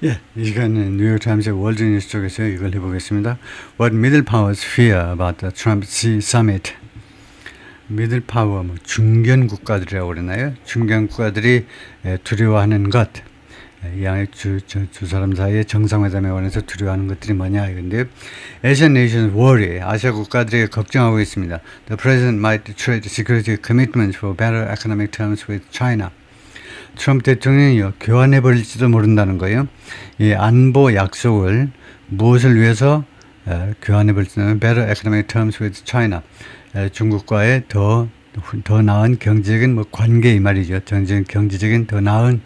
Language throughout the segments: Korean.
예, 이 시간은 뉴욕타임스의 월드 뉴스 쪽에서 이걸 해보겠습니다. What middle powers fear about the Trump summit? 미들 파워, 중견 국가들이라고 그러나요? 중견 국가들이 두려워하는 것. 이 양의 두 사람 사이의 정상회담에 관해서 두려워하는 것들이 뭐냐 이건데요. Asian nations worry. 아시아 국가들이 걱정하고 있습니다. The president might trade security commitments for better economic terms with China. 트럼프 대통령이 교환해버릴지도 모른다는 거예요. 이 안보 약속을 무엇을 위해서 교환해버릴지는 better economic terms with China. 중국과의 더 나은 경제적인 관계 이 말이죠. 경제적인 더 나은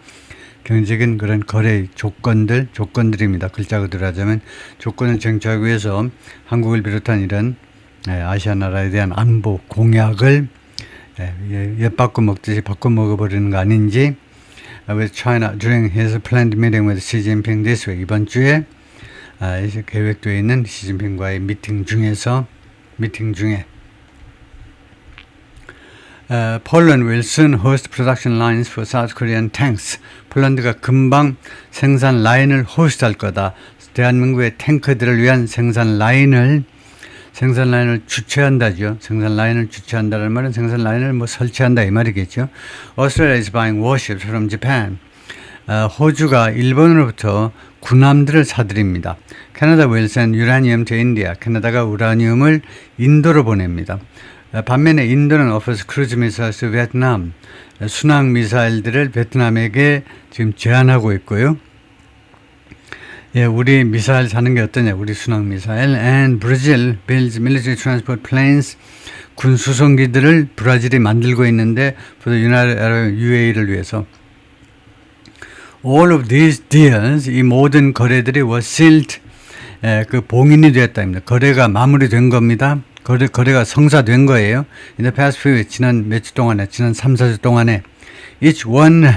경제적인 그런 거래 조건들입니다. 글자 그대로 하자면 조건을 쟁취하기 위해서 한국을 비롯한 이런 아시아 나라에 대한 안보 공약을 엿바꿔 먹듯이 바꿔 먹어버리는 거 아닌지. With China during his planned meeting with Xi Jinping this week. 이번 주에 계획되어 있는 시진핑과의 미팅 중에 Poland will soon host production lines for South Korean tanks. 폴란드가 금방 생산 라인을 호스트할 거다. 대한민국의 탱크들을 위한 생산 라인을 주최한다죠. 생산 라인을 주최한다는 말은 생산 라인을 설치한다 이 말이겠죠. Australia is buying warships from Japan. 호주가 일본으로부터 군함들을 사들입니다. Canada will send uranium to India. 캐나다가 우라늄을 인도로 보냅니다. 반면에 인도는 offers cruise missiles to Vietnam. 순항 미사일들을 베트남에게 지금 제안하고 있고요. 예, 우리 미사일 사는 게 어떠냐? 우리 순항 미사일. And Brazil builds military transport planes. 군 수송기들을 브라질이 만들고 있는데 for the United Arab UAE를 위해서. All of these deals, 이 모든 거래들이 were sealed. 그 봉인이 되었다입니다. 거래가 마무리된 겁니다. 거래가 성사된 거예요. In the past few weeks, 지난 3, 4주 동안에 each one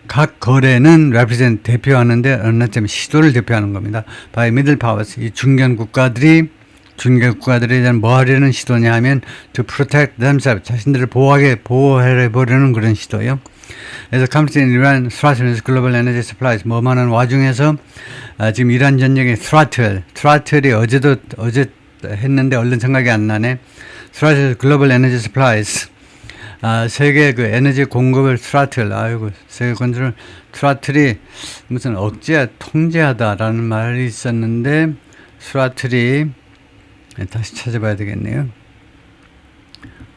각 거래는 represent 대표하는데 어느 때문에 시도를 대표하는 겁니다. By middle powers, 이 중견 국가들에 대한 뭐 하려는 시도냐 하면 to protect themselves, 자신들을 보호해보려는 그런 시도요. 그래서 conflict in Iran threatens global energy supplies. 뭐만한 와중에서 지금 이란 전쟁의 threat이 어제 했는데 얼른 생각이 안 나네. threatens global energy supplies. 세계 그 에너지 공급을 세계 건조를 트라틀이 무슨 억제 통제하다라는 말이 있었는데 트라틀이 다시 찾아봐야 되겠네요.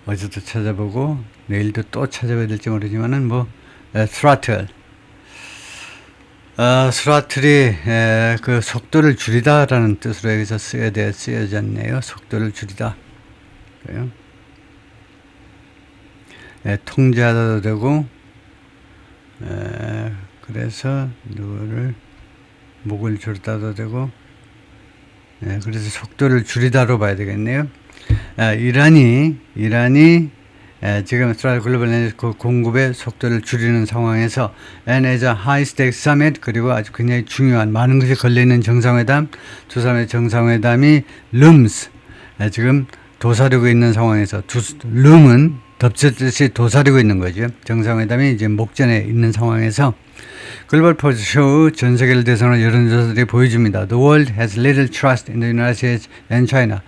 어제도 찾아보고 내일도 또 찾아봐야 될지 모르지만은 스라틀이 그 속도를 줄이다라는 뜻으로 여기서 쓰여졌네요. 속도를 줄이다. 그래요? 통제하다도 되고, 그래서 누구를 목을 조르다도 되고, 그래서 속도를 줄이다로 봐야 되겠네요. 이란이 지금 글로벌 에너지 공급의 속도를 줄이는 상황에서 and as a high stakes summit 그리고 아주 굉장히 중요한 많은 것이 걸려있는 정상회담, 두 사람의 정상회담이 looms 지금 도사리고 있는 상황에서 loom은 덮쳤듯이 도사리고 있는 거죠. 정상회담이 이제 목전에 있는 상황에서 글로벌 폴스 쇼 전 세계를 대상으로 여론조사들이 보여줍니다. The world has little trust in the United States and China.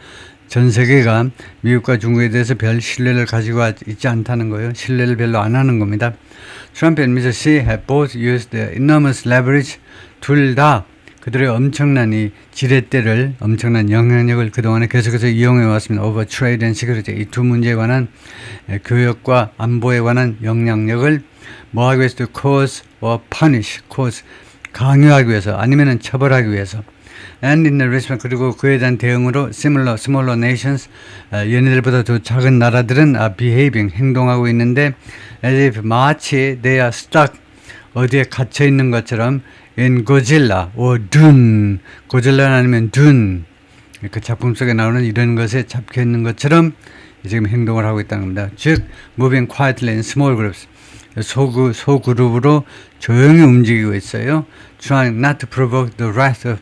전 세계가 미국과 중국에 대해서 별 신뢰를 가지고 있지 않다는 거예요. 신뢰를 별로 안 하는 겁니다. Trump and Mr. Xi have both used their enormous leverage. 둘 다 그들의 엄청난 이 지렛대를, 엄청난 영향력을 그동안에 계속해서 이용해 왔습니다. Over trade and security. 이 두 문제에 관한 교역과 안보에 관한 영향력을 뭐 하기 위해서 cause or punish. cause 강요하기 위해서 아니면은 처벌하기 위해서. And in the response, 그리고 그에 대한 대응으로 smaller nations, 얘네들보다 더 작은 나라들은 behaving, 행동하고 있는데 as if 마치 they are stuck, 어디에 갇혀 있는 것처럼 in Godzilla or Dune, 고질라 아니면 Dune, 그 작품 속에 나오는 이런 것에 잡혀 있는 것처럼 지금 행동을 하고 있다는 겁니다. 즉, moving quietly in small groups, 소그룹으로 조용히 움직이고 있어요. Trying not to provoke the wrath of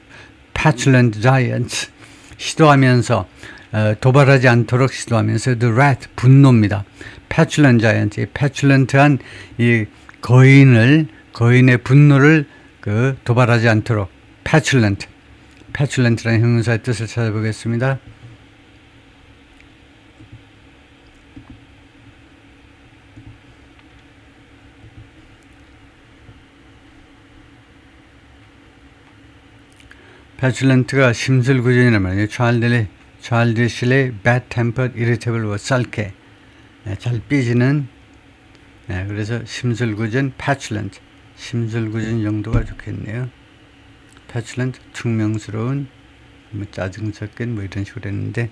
petulant giants, 시도하면서 도발하지 않도록 시도하면서 the wrath, 분노입니다. petulant giants, petulant한 이 거인의 분노를 도발하지 않도록 petulant. petulant라는 형용사의 뜻을 찾아보겠습니다. petulant가 심술구전이란 말이에요. childishly, bad-tempered, irritable, 쌀게, 잘 삐지는, 그래서 심술구전, petulant, 심술구전 정도가 좋겠네요. petulant, 퉁명스러운, 뭐 짜증 섞인 뭐 이런 식으로 했는데,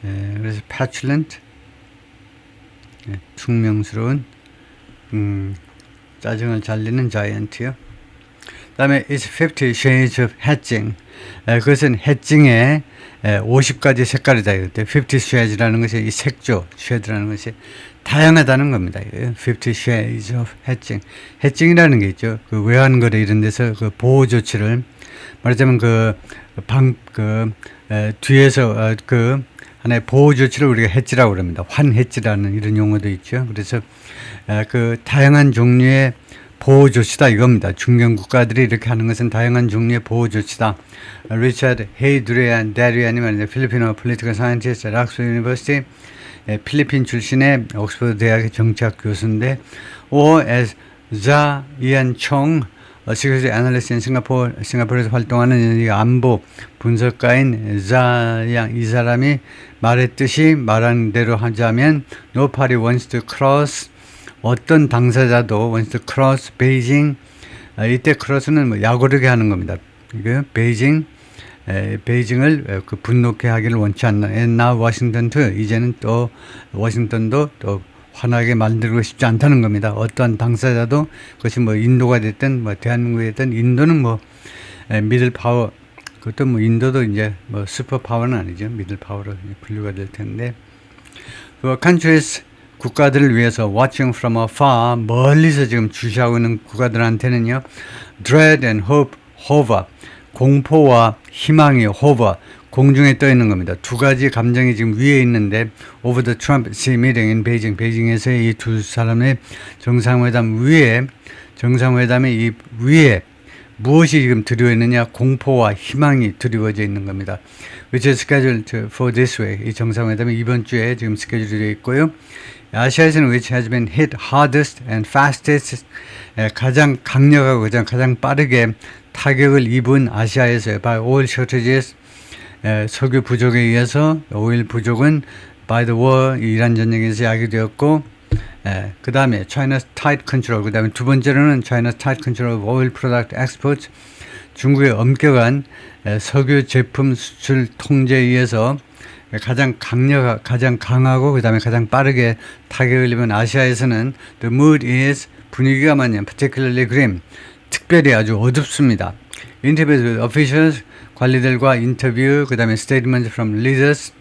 그래서 petulant, 퉁명스러운, 짜증을 잘 내는 자이언트요. 그 다음에 It's 50 Shades of Hatching. 그것은 해칭의 50가지 색깔이다. 50 Shades라는 것이 이 색조, Shade라는 것이 다양하다는 겁니다. 50 Shades of Hatching. 해칭이라는 게 있죠. 그 외환거래 이런 데서 그 보호 조치를 말하자면 뒤에서 하나의 보호 조치를 우리가 해지라고 그럽니다. 환해지라는 이런 용어도 있죠. 그래서 그 다양한 종류의 보호 조치다 이겁니다. 중견 국가들이 이렇게 하는 것은 다양한 종류의 보호 조치다. 리차드 헤이드리안 데리안이 말이죠. 필리핀어 폴리티컬 사이언티스트 락스버드 유니버시티 필리핀 출신의 옥스퍼드 대학의 정치학 교수인데 or as Ja Ian Chong 시크릿 애널리스트 인 싱가포르에서 활동하는 이 안보 분석가인 자양 이 사람이 말했듯이 말한 대로 하자면 nobody wants to cross 어떤 당사자도 wants to cross 베이징 이때 cross는 뭐 약오르게 하는 겁니다. 이거 베이징을 분노케 하기를 원치 않나. And now Washington too. 이제는 또 워싱턴도 또 화나게 만들고 싶지 않다는 겁니다. 어떠한 당사자도 그것이 뭐 인도가 됐든 뭐 대한민국이 됐든 인도는 뭐 미들 파워 그것도 뭐 인도도 이제 뭐 슈퍼 파워는 아니죠. 미들 파워로 분류가 될 텐데 그 countries 국가들을 위해서 watching from afar 멀리서 지금 주시하고 있는 국가들한테는요 dread and hope hover 공포와 희망이 hover 공중에 떠 있는 겁니다. 두 가지 감정이 지금 위에 있는데 over the Trump Xi meeting in Beijing 베이징에서의 이 두 사람의 정상회담의 이 위에 무엇이 지금 드리워있느냐 공포와 희망이 드리워져 있는 겁니다. which is scheduled for this week 이 정상회담이 이번 주에 지금 스케줄이 되어 있고요. 아시아에서는 which has been hit hardest and fastest 가장 강력하고 가장 빠르게 타격을 입은 아시아에서요. by oil shortages 석유 부족에 의해서 오일 부족은 by the war 이란 전쟁에서 야기되었고 그 다음에 China's tight control 그 다음에 두 번째로는 China's tight control of oil product exports 중국의 엄격한 석유 제품 수출 통제에 의해서 가장 강하고 그 다음에 가장 빠르게 타격을 입은 아시아에서는 the mood is 분위기가 말이야 particularly grim 특별히 아주 어둡습니다. Interviews with officials 관리들과 인터뷰 그 다음에 statements from leaders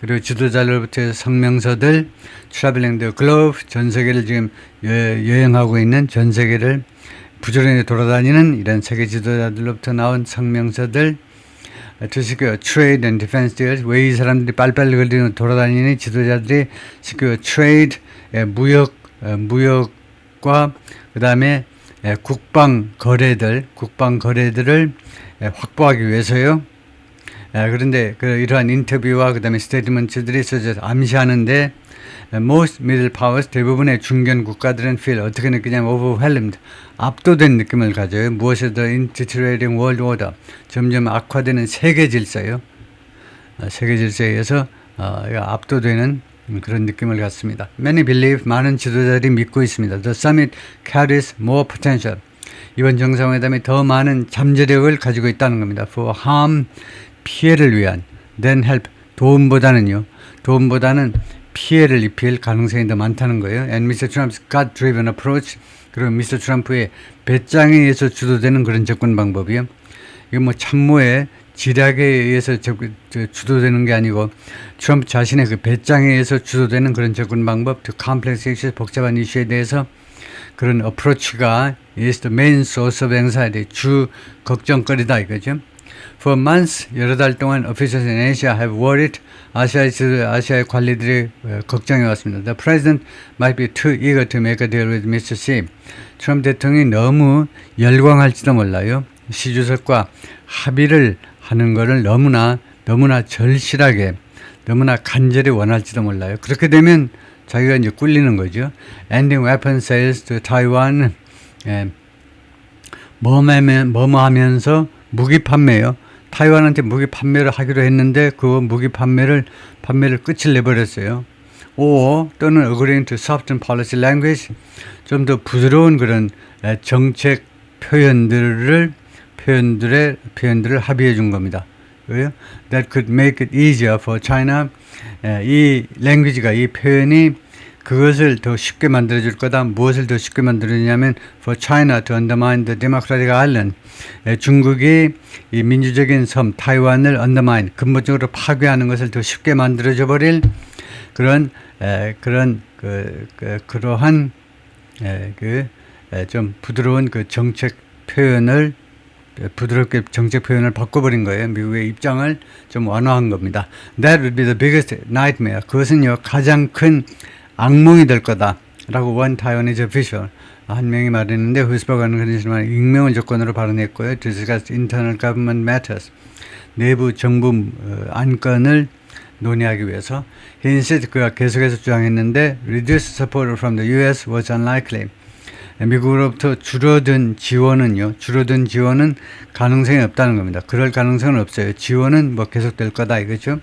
그리고 지도자들로부터 성명서들 traveling the globe 전 세계를 지금 여행하고 있는 전 세계를 부지런히 돌아다니는 이런 세계 지도자들로부터 나온 성명서들 to secure trade and defense deals 왜 이 사람들이 빨빨거리는 돌아다니는 지도자들이 secure trade 무역과 그 다음에 국방 거래들을 확보하기 위해서요. 그런데 이러한 인터뷰와 그 다음에 스테이트먼트들이 있어서 암시하는데 most middle powers 대부분의 중견 국가들은 feel 어떻게 느끼냐면 overwhelmed 압도된 느낌을 가져요. 무엇에도 in deteriorating world order 점점 악화되는 세계 질서요. 세계 질서에 의해서 압도되는 그런 느낌을 갖습니다. Many believe 많은 지도자들이 믿고 있습니다. The summit carries more potential. 이번 정상회담이 더 많은 잠재력을 가지고 있다는 겁니다. For harm 피해를 위한 than help 도움보다는 피해를 입힐 가능성이 더 많다는 거예요. And Mr. Trump's God-driven approach 그리고 미스터 트럼프의 배짱에 의해서 주도되는 그런 접근 방법이요. 이거 뭐 참모의 지략에 의해서 주도되는 게 아니고 트럼프 자신의 그 배짱에 의해서 주도되는 그런 접근 방법, 또 complex issues, 복잡한 이슈에 대해서 그런 어프로치가 is the main source of anxiety, 주 걱정거리다 이거죠. For months, 여러 달 동안 officials in Asia have worried, 아시아의 관리들이 걱정해 왔습니다. The president might be too eager to make a deal with Mr. Xi. 트럼프 대통령이 너무 열광할지도 몰라요. 시 주석과 합의를 하는 것을 너무나 절실하게 너무나 간절히 원할지도 몰라요. 그렇게 되면 자기가 이제 꿀리는 거죠. Ending weapon sales to Taiwan. 뭐뭐 하면서 무기 판매요. 타이완한테 무기 판매를 하기로 했는데 그 무기 판매를 끝을 내버렸어요. 또는 agreeing to soften policy language, 좀 더 부드러운 그런 정책 표현들을 합의해 준 겁니다. 왜요? That could make it easier for China. 이 language가, 이 표현이 그것을 더 쉽게 만들어 줄 거다. 무엇을 더 쉽게 만들어 주냐면 for China to undermine the democratic island. 중국이 이 민주적인 섬 타이완을 undermine, 근본적으로 파괴하는 것을 더 쉽게 만들어 줘 버릴 그러한 좀 부드러운 그 정책 표현을 부드럽게 정책 표현을 바꿔버린 거예요. 미국의 입장을 좀 완화한 겁니다. That would be the biggest nightmare. 그것은요 가장 큰 악몽이 될 거다라고 one Taiwanese official 한 명이 말했는데 후스버가는 그러지만 익명을 조건으로 발언했고요. To discuss internal government matters. 내부 정부 안건을 논의하기 위해서. He insisted, 그가 계속해서 주장했는데 reduced support from the U.S. was unlikely. 미국으로부터 줄어든 지원은 가능성이 없다는 겁니다. 그럴 가능성은 없어요. 지원은 뭐 계속될 거다 이거죠.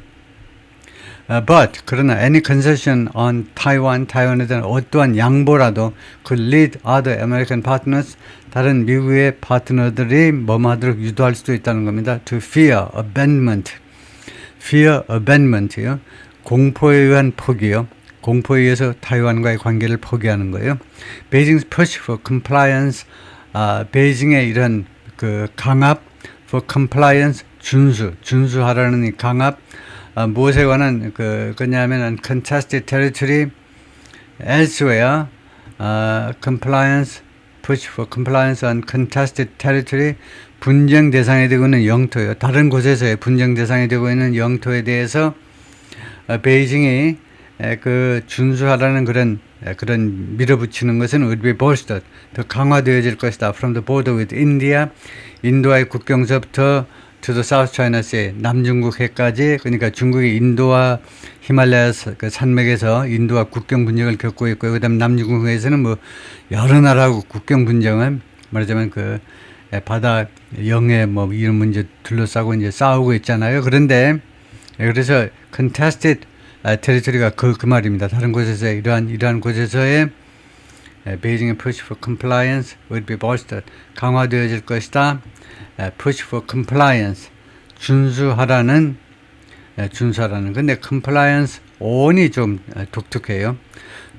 But 그러나 any concession on 타이완에 대한 어떠한 양보라도 could lead other American partners, 다른 미국의 파트너들이 뭐하도록 유도할 수도 있다는 겁니다. To fear abandonment이요. 공포에 의한 포기요. 공포에 의해서 타이완과의 관계를 포기하는 거예요. Beijing's push for compliance, 베이징의 이런 그 강압 for compliance, 준수하라는 이 강압, 무엇에 관한 그냐면 contested territory elsewhere, compliance, push for compliance on contested territory, 분쟁 대상이 되고 있는 영토요. 다른 곳에서의 분쟁 대상이 되고 있는 영토에 대해서 베이징이 그 준수하라는 그런 밀어붙이는 것은 would be bolstered, 더 강화되어질 것이다. From the border with India, 인도와의 국경서부터 to the South China Sea, 남중국 해까지. 그러니까 중국이 인도와 히말라야 그 산맥에서 인도와 국경 분쟁을 겪고 있고요. 그다음 남중국해에서는 뭐 여러 나라하고 국경 분쟁을 말하자면 그 바다 영해 뭐 이런 문제 둘러싸고 이제 싸우고 있잖아요. 그런데 그래서 contested 테리토리가 그 말입니다. 다른 곳에서 이러한 곳에서의 베이징의 push for compliance would be bolstered, 강화되어질 것이다. push for compliance, 준수하라는. 근데 compliance on이 좀 독특해요.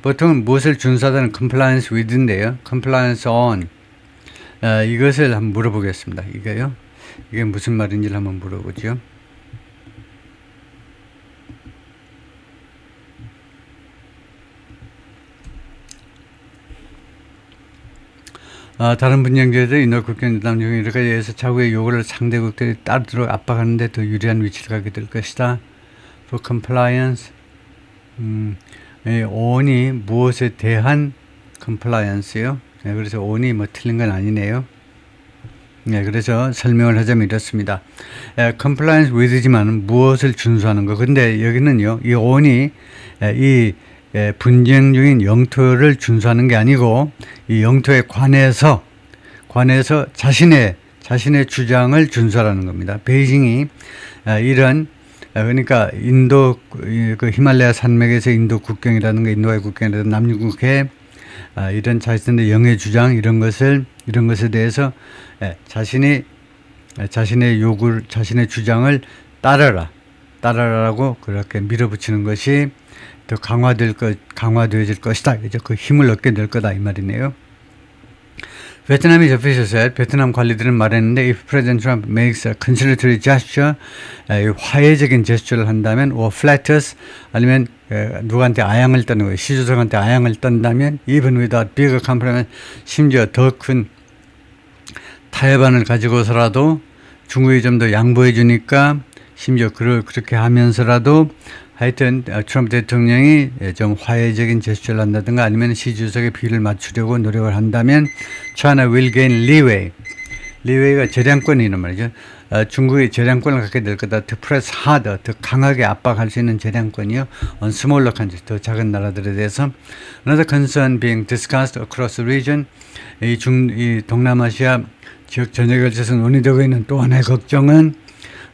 보통 무엇을 준수하다는 compliance with인데요. compliance on, 이것을 한번 물어보겠습니다. 이게 무슨 말인지를 한번 물어보죠. 다른 분쟁제도 인도 국경 남중국 이렇게 해서 자국의 요구를 상대국들이 따르도록 압박하는데 더 유리한 위치를 가게 될 것이다. For compliance, on이 무엇에 대한 compliance요. 그래서 on이 뭐 틀린 건 아니네요. 그래서 설명을 하자면 이렇습니다. compliance with지만 무엇을 준수하는 거. 근데 여기는요, 이 on이 이 분쟁 중인 영토를 준수하는 게 아니고 이 영토에 관해서 자신의 주장을 준수하라는 겁니다. 베이징이 이런 그러니까 인도 그 히말라야 산맥에서 인도 국경이라든가 인도와의 국경이라든가 남중국해 이런 자신의 영해 주장 이런 것에 대해서 자신의 요구를 자신의 주장을 따라라고 그렇게 밀어붙이는 것이 더 강화되어질 것이다. 이제 그 힘을 얻게 될 거다 이 말이네요. 베트남이 officials, 베트남 관리들은 말했는데 if President Trump makes a conciliatory gesture, 화해적인 제스처를 한다면 or flatters, 아니면 누구한테 아양을 떠는 거예요. 시 주석한테 아양을 떤다면 even without bigger compromise, 심지어 더 큰 타협안을 가지고서라도 중국이 좀 더 양보해 주니까 심지어 그렇게 하면서라도 하여튼 트럼프 대통령이 좀 화해적인 제스처를 한다든가 아니면 시 주석의 비를 맞추려고 노력을 한다면 China will gain leeway. 리웨이가 재량권이란 말이죠. 중국이 재량권을 갖게 될 거다. To press harder, 더 강하게 압박할 수 있는 재량권이요. on smaller countries, 더 작은 나라들에 대해서. Another concern being discussed across the region, 이 동남아시아 지역 전역에 걸쳐서 논의되고 있는 또 하나의 걱정은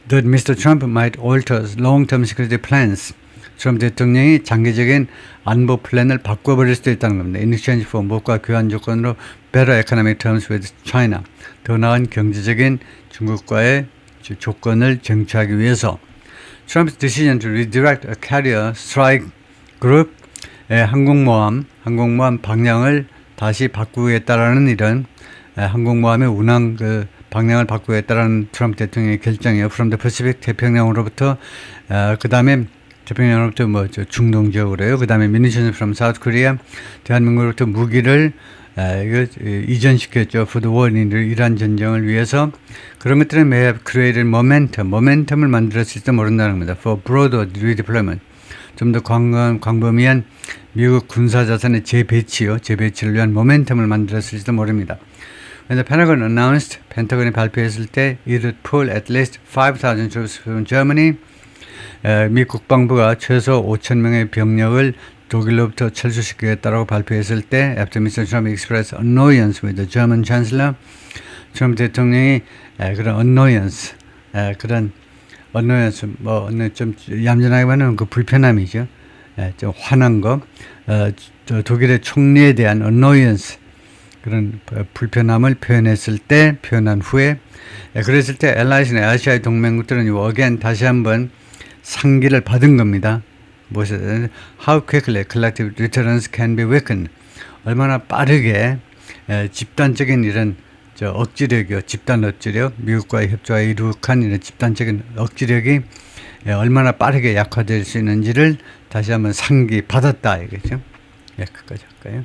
that Mr. Trump might alter long-term security plans. 트럼프 대통령이 장기적인 안보 플랜을 바꿔버릴 수도 있다는 겁니다. In exchange for 무엇과 교환 조건으로 better economic terms with China. 더 나은 경제적인 중국과의 조건을 쟁취하기 위해서. Trump's decision to redirect a carrier strike group 항공모함 방향을 다시 바꾸겠다라는 이런 항공모함의 운항 방향을 바꾸겠다라는 트럼프 대통령의 결정이에요. From the Pacific 태평양으로부터 그 다음에 태평양으로부터 중동 지역으로요. 그 다음에 munitions from South Korea 대한민국으로부터 무기를 이전시켰죠. For the war 이란 전쟁을 위해서. 그런 것들은 may have created momentum을 만들었을지도 모른다는 겁니다. For broader redeployment. 좀 더 광범위한 미국 군사 자산의 재배치를 위한 모멘텀을 만들었을지도 모릅니다. When the Pentagon announced, 펜타곤이 발표했을 때 it would pull at least 5,000 troops from Germany. 미 국방부가 최소 5,000명의 병력을 독일로부터 철수시키겠다고 발표했을 때 after Mr. Trump expressed annoyance with the German Chancellor, 트럼프 대통령이 그런 annoyance 좀 얌전하게 말하면 그 불편함이죠. 좀 화난 거. 독일의 총리에 대한 annoyance 그런 불편함을 표현한 후에 그랬을 때 알라이스나 아시아의 동맹국들은 again 다시 한번 상기를 받은 겁니다. 무엇을 how quickly collective deterrence can be weakened. 얼마나 빠르게 집단적인 이런 집단 억지력, 미국과의 협조에 이룩한 이런 집단적인 억지력이 얼마나 빠르게 약화될 수 있는지를 다시 한번 상기 받았다 이거죠. 거기까지 할까요?